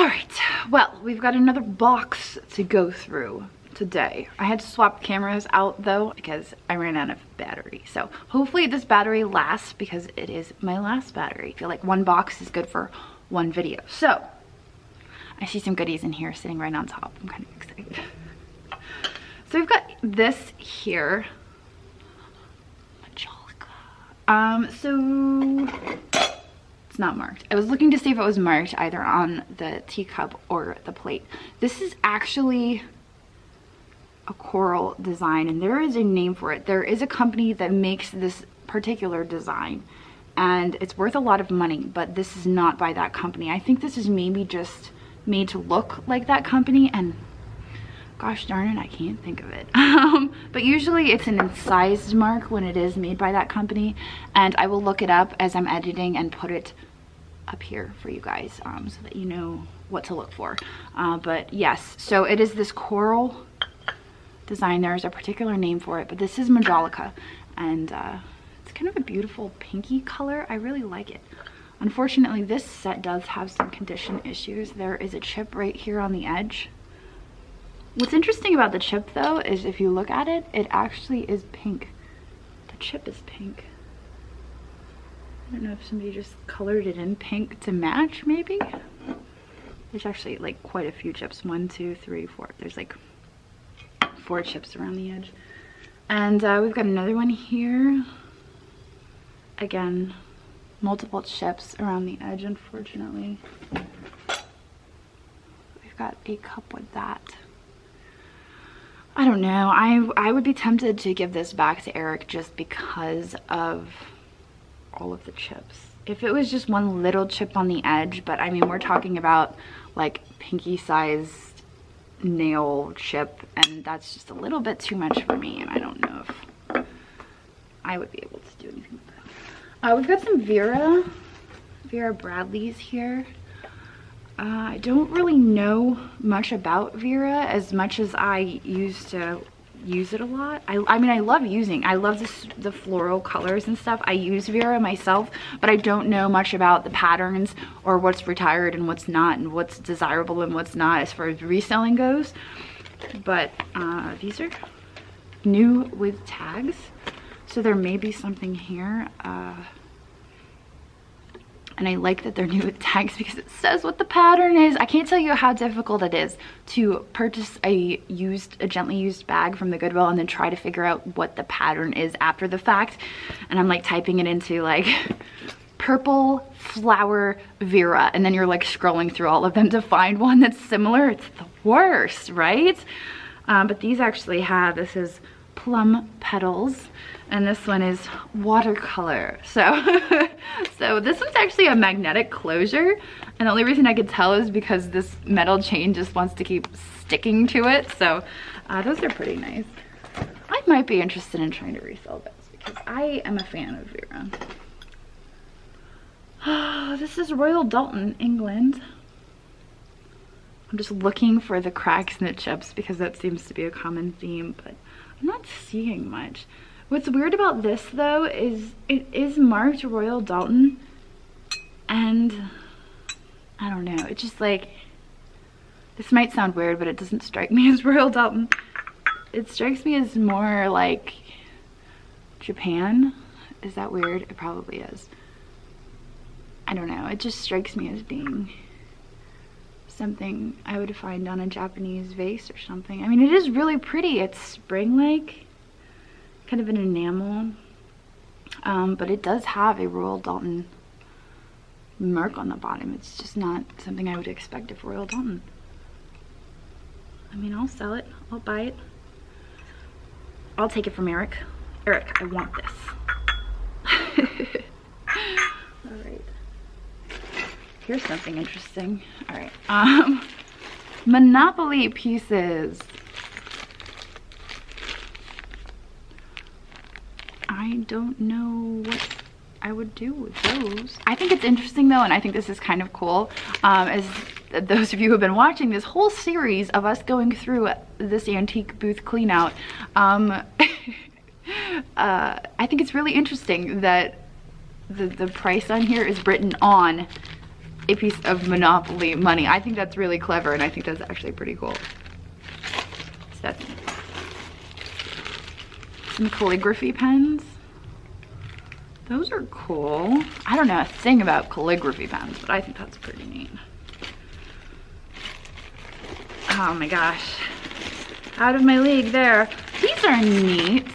right, well, we've got another box to go through today. I had to swap cameras out though because I ran out of battery. So hopefully this battery lasts because it is my last battery. I feel like one box is good for one video. So I see some goodies in here sitting right on top. I'm kind of excited. So we've got this here. So it's not marked. I was looking to see if it was marked either on the teacup or the plate. This is actually a coral design, and there is a name for it. There is a company that makes this particular design, and it's worth a lot of money, but this is not by that company. I think this is maybe just made to look like that company, and gosh darn it, I can't think of it. But usually it's an incised mark when it is made by that company, and I will look it up as I'm editing and put it up here for you guys so that you know what to look for. But yes, so it is this coral design. There's a particular name for it, but this is Majolica, and it's kind of a beautiful pinky color. I really like it. Unfortunately, this set does have some condition issues. There is a chip right here on the edge. What's interesting about the chip though is if you look at it, it actually is pink. The chip is pink. I don't know if somebody just colored it in pink to match, maybe. There's actually like quite a few chips. 1, 2, 3, 4. There's like 4 chips around the edge. And we've got another one here. Again, multiple chips around the edge, unfortunately. We've got a cup with that. I don't know. I would be tempted to give this back to Eric just because of all of the chips. If it was just one little chip on the edge, but I mean, we're talking about like pinky sized nail chip, and that's just a little bit too much for me, and I don't know if I would be able to do anything with that. We've got some Vera Bradley's here. I don't really know much about Vera as much as I used to use it a lot. I mean, I love the floral colors and stuff. I use Vera myself, but I don't know much about the patterns or what's retired and what's not, and what's desirable and what's not as far as reselling goes. But these are new with tags, so there may be something here. And I like that they're new with tags because it says what the pattern is. I can't tell you how difficult it is to purchase a gently used bag from the Goodwill and then try to figure out what the pattern is after the fact. And I'm like typing it into like purple flower Vera, and then you're like scrolling through all of them to find one that's similar. It's the worst, right? But these actually have, this is plum petals, and this one is watercolor. So so this one's actually a magnetic closure, and the only reason I could tell is because this metal chain just wants to keep sticking to it. So those are pretty nice. I might be interested in trying to resell those because I am a fan of Vera. Oh, this is Royal Doulton, England. I'm just looking for the cracks in the chips because that seems to be a common theme, but I'm not seeing much. What's weird about this though is it is marked Royal Doulton, and I don't know, it's just like, this might sound weird, but it doesn't strike me as Royal Doulton. It strikes me as more like Japan. Is that weird? It probably is. I don't know, it just strikes me as being something I would find on a Japanese vase or something. I mean, it is really pretty. It's spring-like, kind of an enamel, but it does have a Royal Doulton mark on the bottom. It's just not something I would expect of Royal Doulton. I mean, I'll sell it. I'll buy it. I'll take it from Eric. Eric, I want this. All right. Here's something interesting. All right. Monopoly pieces. I don't know what I would do with those. I think it's interesting though, and I think this is kind of cool. As those of you who have been watching this whole series of us going through this antique booth clean out, I think it's really interesting that the price on here is written on a piece of Monopoly money. I think that's really clever, and I think that's actually pretty cool. So that's some calligraphy pens. Those are cool. I don't know a thing about calligraphy pens, but I think that's pretty neat. Oh my gosh. Out of my league there. These are neat.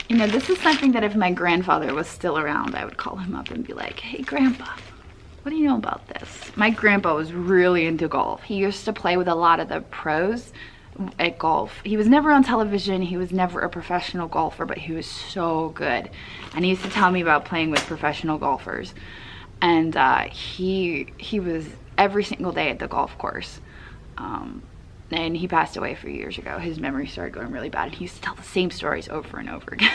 You know, this is something that if my grandfather was still around, I would call him up and be like, hey grandpa, what do you know about this? My grandpa was really into golf. He used to play with a lot of the pros at golf. He was never on television. He was never a professional golfer, but he was so good. And he used to tell me about playing with professional golfers. And he was every single day at the golf course. And he passed away a few years ago. His memory started going really bad. And he used to tell the same stories over and over again.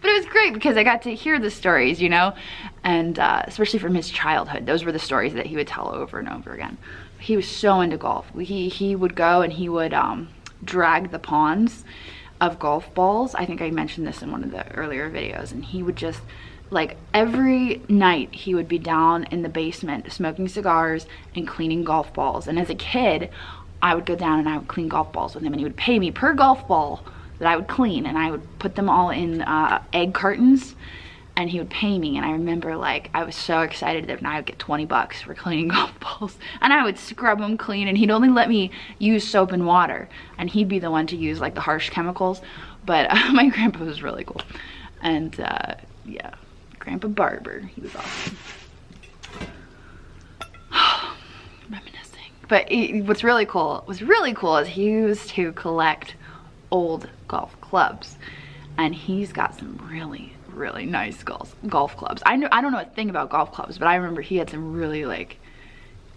But it was great because I got to hear the stories, you know, and especially from his childhood. Those were the stories that he would tell over and over again. He was so into golf. He would go and he would drag the pawns of golf balls. I think I mentioned this in one of the earlier videos. And he would just, like, every night he would be down in the basement smoking cigars and cleaning golf balls. And as a kid, I would go down and I would clean golf balls with him, and he would pay me per golf ball that I would clean, and I would put them all in egg cartons, and he would pay me. And I remember, like, I was so excited that I would get 20 bucks for cleaning golf balls, and I would scrub them clean, and he'd only let me use soap and water, and he'd be the one to use like the harsh chemicals. But my grandpa was really cool. And yeah, Grandpa Barber, he was awesome. But what's really cool is he used to collect old golf clubs, and he's got some really, really nice golf clubs. I don't know a thing about golf clubs, but I remember he had some really, like,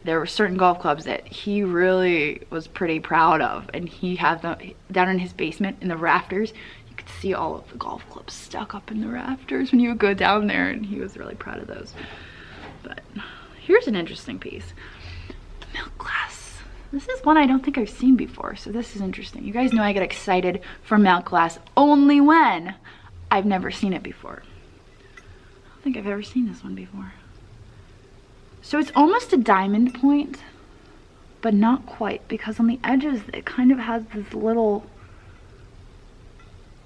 there were certain golf clubs that he really was pretty proud of, and he had them down in his basement in the rafters. You could see all of the golf clubs stuck up in the rafters when you would go down there, and he was really proud of those. But here's an interesting piece. Milk glass. This is one I don't think I've seen before, so this is interesting. You guys know I get excited for milk glass only when I've never seen it before. I don't think I've ever seen this one before. So it's almost a diamond point, but not quite, because on the edges it kind of has this little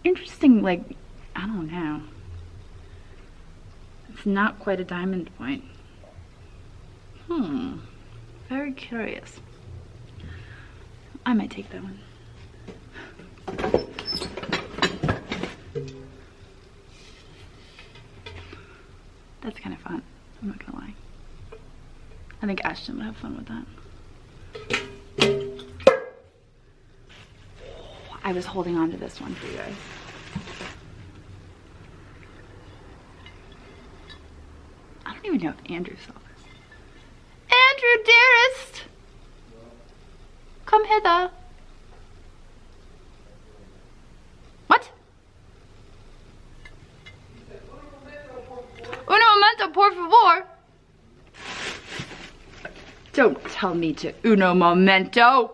interesting, like, I don't know. It's not quite a diamond point. Very curious. I might take that one. That's kind of fun. I'm not gonna lie. I think Ashton would have fun with that. I was holding on to this one for you guys. I don't even know if Andrew saw this. Andrew, dearest! Come hither. What? Un momento, por favor. Don't tell me to uno momento.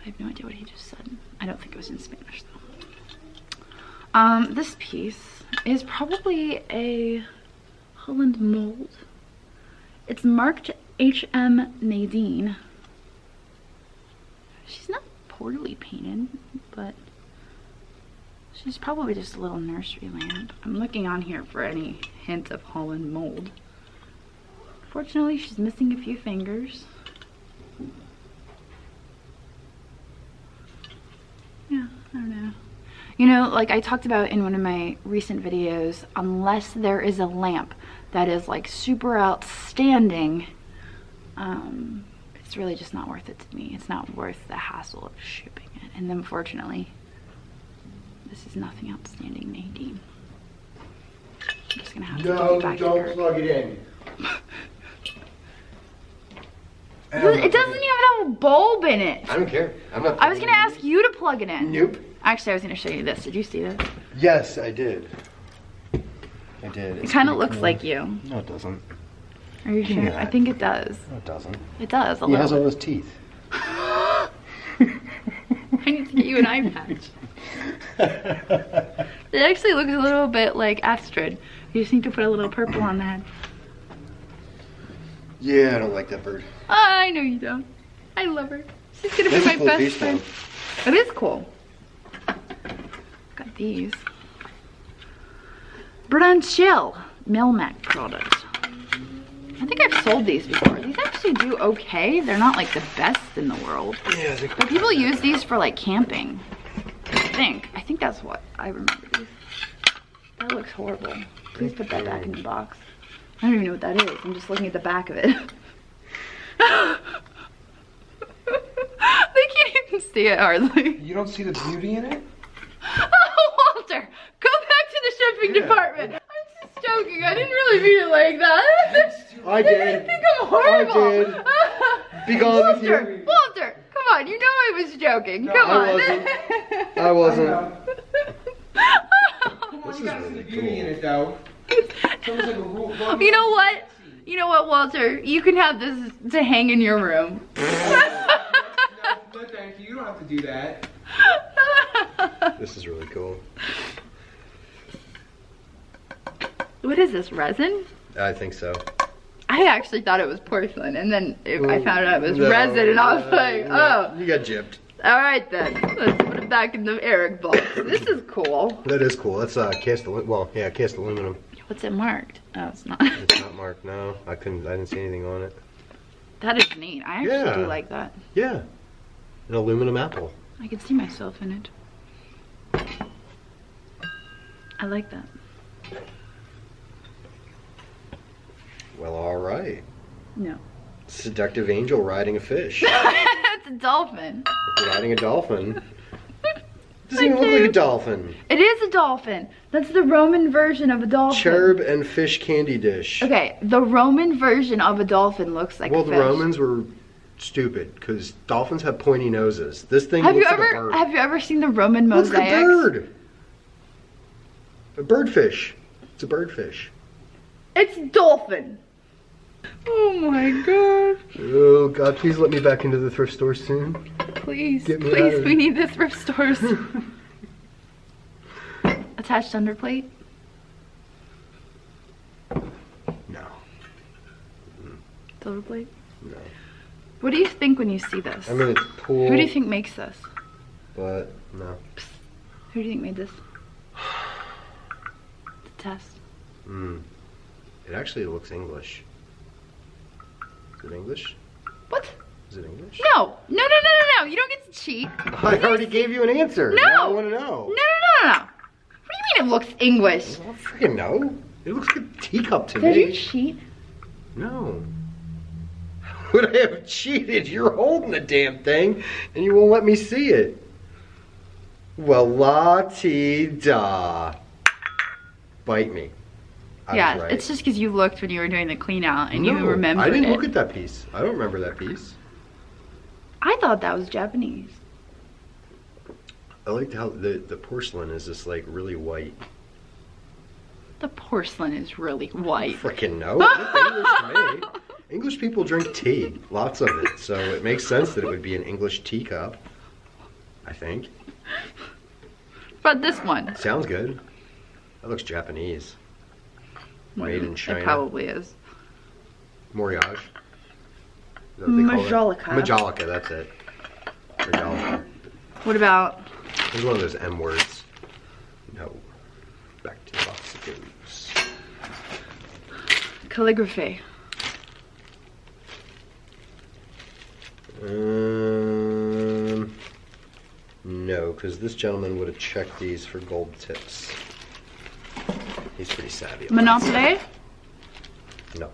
I have no idea what he just said. I don't think it was in Spanish though. This piece is probably a Holland mold. It's marked HM Nadine. She's not poorly painted, but she's probably just a little nursery lamp. I'm looking on here for any hint of Holland mold. Fortunately, she's missing a few fingers. Yeah, I don't know. You know, like I talked about in one of my recent videos, unless there is a lamp that is like super outstanding, it's really just not worth it to me. It's not worth the hassle of shipping it. And unfortunately, this is nothing outstanding, Nadine. I'm just gonna have to give it back to her. No, don't plug it in. It doesn't even have a bulb in it. I don't care. I was gonna ask you to plug it in. Nope. Actually, I was gonna show you this. Did you see this? Yes, I did. I did. It kind of looks like you. No, it doesn't. Are you sure? I think it does. No, it doesn't. It does. He has all those teeth. I need to get you an eye patch. It actually looks a little bit like Astrid. You just need to put a little purple on the head. Yeah, I don't like that bird. I know you don't. I love her. She's gonna be my cool best piece, friend. It is cool. Got these. Branchel Milmac product. I think I've sold these before. These actually do okay. They're not like the best in the world. Yeah, but people use these for like camping. I think that's what I remember these. That looks horrible. Please put that back in the box. I don't even know what that is. I'm just looking at the back of it. They can't even see it hardly. You don't see the beauty in it? Oh, Walter, go back to the shipping department. I'm just joking. I didn't really mean it like that. I did. I think I'm horrible. I did. Be gone with you. Walter, come on. You know I was joking. Come on. I wasn't. Come on, you gotta see the beauty in it, though. It's almost like a rule. You know what? You know what, Walter? You can have this to hang in your room. No, thank you. You don't have to do that. This is really cool. What is this, resin? I think so. I actually thought it was porcelain, and then I found out it was resin, and I was like, oh. You got gypped. All right then, let's put it back in the Eric box. This is cool. That is cool. That's cast aluminum. What's it marked? Oh, it's not. It's not marked. No, I didn't see anything on it. That is neat. I actually do like that. Yeah, an aluminum apple. I can see myself in it. I like that. Well, all right. No. Seductive angel riding a fish. It's a dolphin. Riding a dolphin. Doesn't even look like a dolphin. It is a dolphin. That's the Roman version of a dolphin. Cherub and fish candy dish. Okay, the Roman version of a dolphin looks like a fish. Well, the Romans were stupid because dolphins have pointy noses. This thing looks like a bird. Have you ever seen the Roman mosaics? Looks like a bird. A birdfish. It's a birdfish. It's dolphin. Oh my god. Oh god, please let me back into the thrift store soon. Please, Get me please, out of we need the thrift stores. Attached underplate? No. Silver plate? No. What do you think when you see this? I mean, it's cool. Who do you think makes this? But, no. Psst. Who do you think made this? The test. It actually looks English. Is it English? What? Is it English? No. No. You don't get to cheat. I already gave you an answer. No. Now I want to know. No. What do you mean it looks English? I don't freaking know. It looks like a teacup to Did me. you cheat? No. Would I have cheated? You're holding the damn thing and you won't let me see it. Well, la-ti-da. Bite me. Yeah, right. it's just because you looked when you were doing the clean out and you remembered I didn't it. look at that piece. I don't remember that piece. I thought that was Japanese. I liked how the porcelain is just like really white. The porcelain is really white. Freaking no. It's English to me. English people drink tea. Lots of it. So it makes sense that it would be an English teacup. I think. But this one. Sounds good. That looks Japanese. Made in China. It probably is. Moriage. Is that what they call it? Majolica. Majolica, that's it. Majolica. What about? It's one of those M words. No. Back to the box it goes. Calligraphy. No, because this gentleman would have checked these for gold tips. He's pretty savvy. Monopoly? No.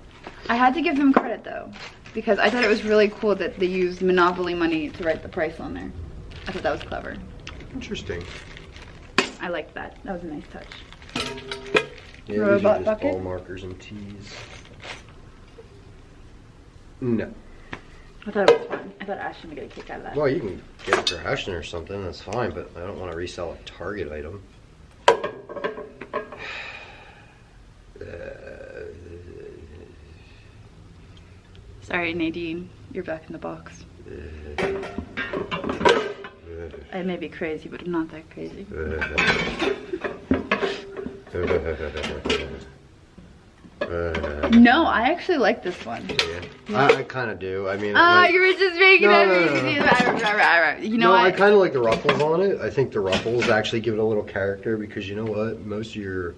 I had to give him credit though, because I thought it was really cool that they used Monopoly money to write the price on there. I thought that was clever. Interesting. I liked that. That was a nice touch. Yeah, Robot these are just bucket? ball markers and tees. No. I thought it was fun. I thought Ashton would get a kick out of that. Well, you can get it for Ashton or something, that's fine, but I don't want to resell a Target item. Sorry, Nadine. You're back in the box. I may be crazy, but I'm not that crazy. No, I actually like this one. Yeah. I kind of do. I mean, you were just making it. You know, I kind of like the ruffles on it. I think the ruffles actually give it a little character because you know what? Most of your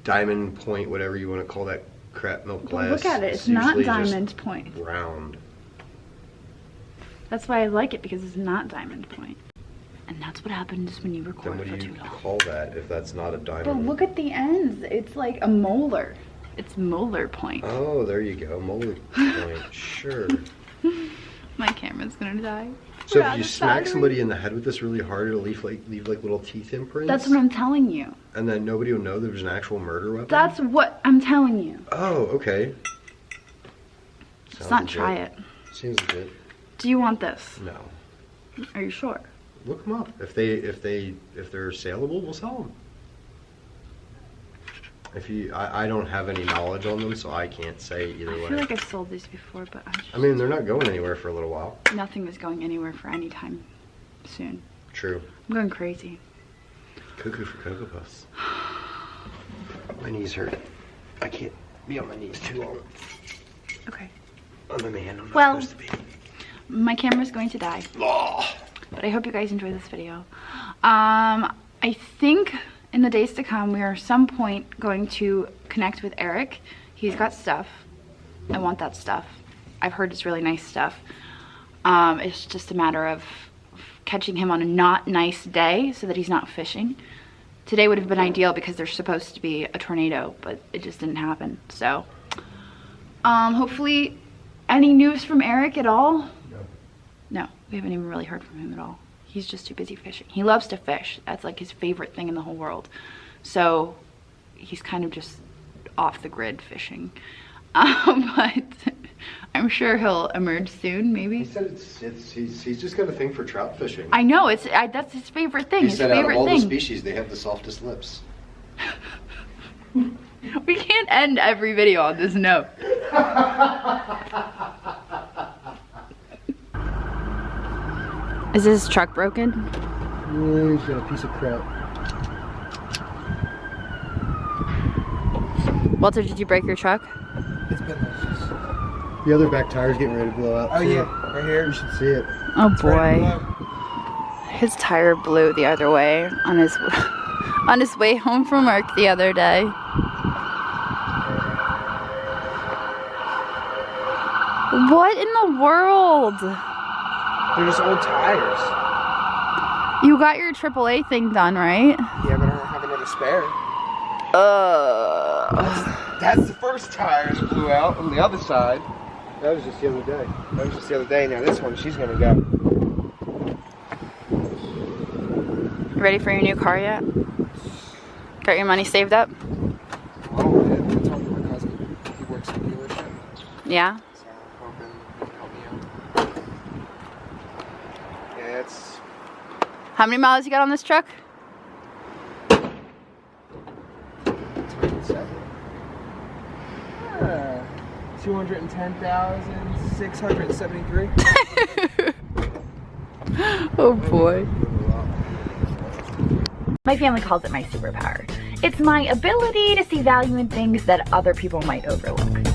diamond point, whatever you want to call that crap milk glass. Look at it. It's not diamond point. Round. That's why I like it, because it's not diamond point. And that's what happens when you record for too long. Then what do you call that if that's not a diamond? But look at the ends. It's like a molar. It's molar point. Oh, there you go. Molar point. Sure. My camera's gonna die. So if you smack somebody in the head with this really hard, it'll leave like little teeth imprints? That's what I'm telling you. And then nobody will know there's an actual murder weapon? That's what I'm telling you. Oh, okay. Let's not try it. Seems legit. Do you want this? No. Are you sure? Look them up. If they're saleable, we'll sell them. I don't have any knowledge on them, so I can't say either way. I feel like I've sold these before, but I mean, they're not going anywhere for a little while. Nothing is going anywhere for any time soon. True. I'm going crazy. Cuckoo for Cocoa Puffs. My knees hurt. I can't be on my knees too long. Okay. I'm a man. I'm Well, not supposed to be. My camera's going to die. Oh. But I hope you guys enjoy this video. I think in the days to come, we are at some point going to connect with Eric. He's got stuff. I want that stuff. I've heard it's really nice stuff. It's just a matter of catching him on a not nice day so that he's not fishing. Today would have been ideal because there's supposed to be a tornado, but it just didn't happen. So, hopefully, any news from Eric at all? No, we haven't even really heard from him at all. He's just too busy fishing. He loves to fish. That's like his favorite thing in the whole world. So he's kind of just off the grid fishing. But I'm sure he'll emerge soon, maybe. He said he's just got a thing for trout fishing. I know, that's his favorite thing. He his said favorite out of all thing. the species, they have the softest lips. We can't end every video on this note. Is his truck broken? Yeah, he's got a piece of crap. Walter, did you break your truck? It's been like The other back tire's getting ready to blow out. Oh too. yeah, right here. You should see it. Oh It's ready to boy. blow. His tire blew the other way on his on his way home from work the other day. What in the world? They're just old tires. You got your AAA thing done, right? Yeah, but I don't have another spare. That's the first tire that blew out on the other side. That was just the other day. That was just the other day. Now this one, she's gonna go. You ready for your new car yet? Got your money saved up? Oh, yeah. I talked to my cousin. He works in the dealership. Yeah? So I'm hoping he can help me out. Yeah, it's... How many miles you got on this truck? 27. 210,673. Oh boy. My family calls it my superpower. It's my ability to see value in things that other people might overlook.